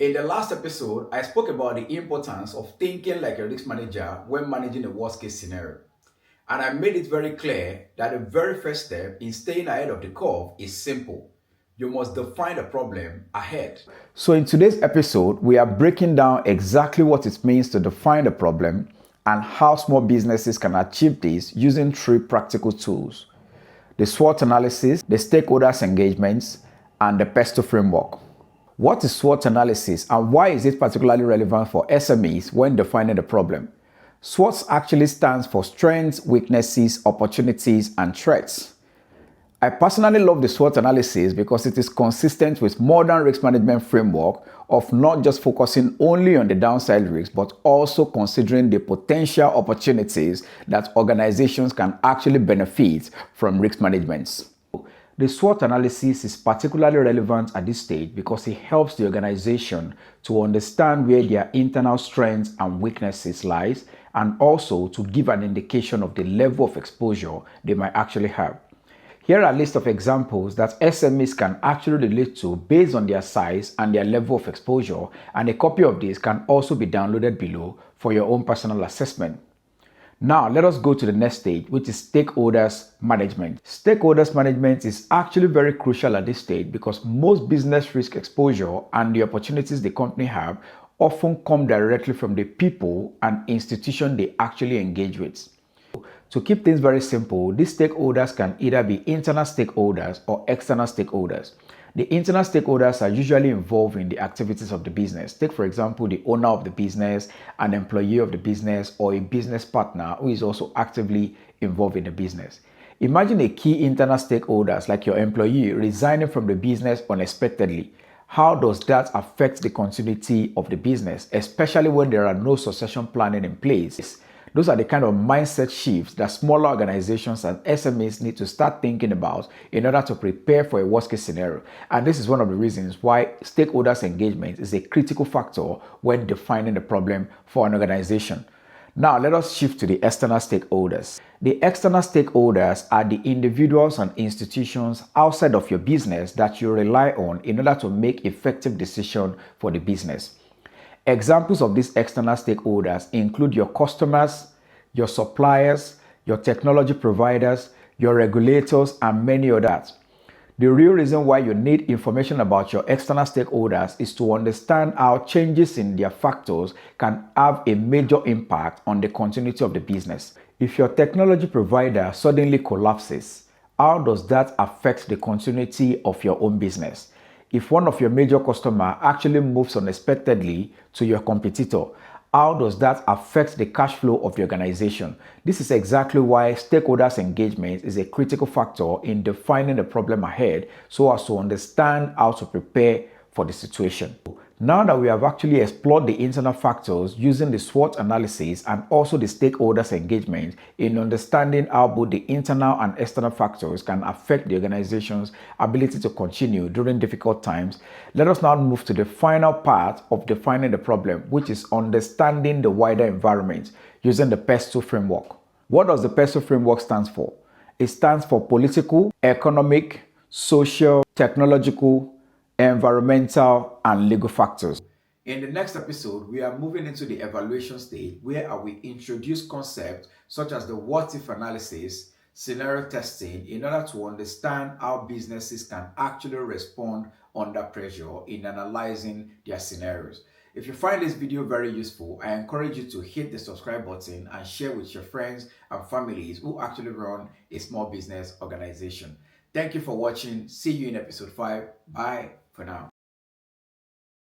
In the last episode, I spoke about the importance of thinking like a risk manager when managing a worst case scenario. And I made it very clear that the very first step in staying ahead of the curve is simple. You must define the problem ahead. So in today's episode, we are breaking down exactly what it means to define the problem and how small businesses can achieve this using three practical tools: the SWOT analysis, the stakeholders engagements, and the PESTEL framework. What is SWOT analysis and why is it particularly relevant for SMEs when defining the problem? SWOT actually stands for strengths, weaknesses, opportunities, and threats. I personally love the SWOT analysis because it is consistent with modern risk management framework of not just focusing only on the downside risks, but also considering the potential opportunities that organizations can actually benefit from risk management. The SWOT analysis is particularly relevant at this stage because it helps the organization to understand where their internal strengths and weaknesses lies, and also to give an indication of the level of exposure they might actually have. Here are a list of examples that SMEs can actually relate to based on their size and their level of exposure, and a copy of this can also be downloaded below for your own personal assessment. Now, let us go to the next stage, which is stakeholders management. Stakeholders management is actually very crucial at this stage because most business risk exposure and the opportunities the company have often come directly from the people and institutions they actually engage with. To keep things very simple, these stakeholders can either be internal stakeholders or external stakeholders. The internal stakeholders are usually involved in the activities of the business. Take, for example, the owner of the business, an employee of the business, or a business partner who is also actively involved in the business. Imagine a key internal stakeholders like your employee resigning from the business unexpectedly. How does that affect the continuity of the business, especially when there are no succession planning in place? Those are the kind of mindset shifts that smaller organizations and SMEs need to start thinking about in order to prepare for a worst-case scenario. And this is one of the reasons why stakeholders engagement is a critical factor when defining the problem for an organization. Now, let us shift to the external stakeholders. The external stakeholders are the individuals and institutions outside of your business that you rely on in order to make effective decisions for the business. Examples of these external stakeholders include your customers, your suppliers, your technology providers, your regulators, and many others. The real reason why you need information about your external stakeholders is to understand how changes in their factors can have a major impact on the continuity of the business. If your technology provider suddenly collapses, how does that affect the continuity of your own business? If one of your major customers actually moves unexpectedly to your competitor, how does that affect the cash flow of the organization? This is exactly why stakeholders engagement is a critical factor in defining the problem ahead so as to understand how to prepare for the situation. Now that we have actually explored the internal factors using the SWOT analysis and also the stakeholders engagement in understanding how both the internal and external factors can affect the organization's ability to continue during difficult times, let us now move to the final part of defining the problem, which is understanding the wider environment using the PESTEL framework. What does the PESTEL framework stand for? It stands for political, economic, social, technological, environmental, and legal factors. In the next episode, we are moving into the evaluation stage where we introduce concepts such as the what-if analysis, scenario testing in order to understand how businesses can actually respond under pressure in analyzing their scenarios. If you find this video very useful, I encourage you to hit the subscribe button and share with your friends and families who actually run a small business organization. Thank you for watching. See you in episode 5. Bye for now.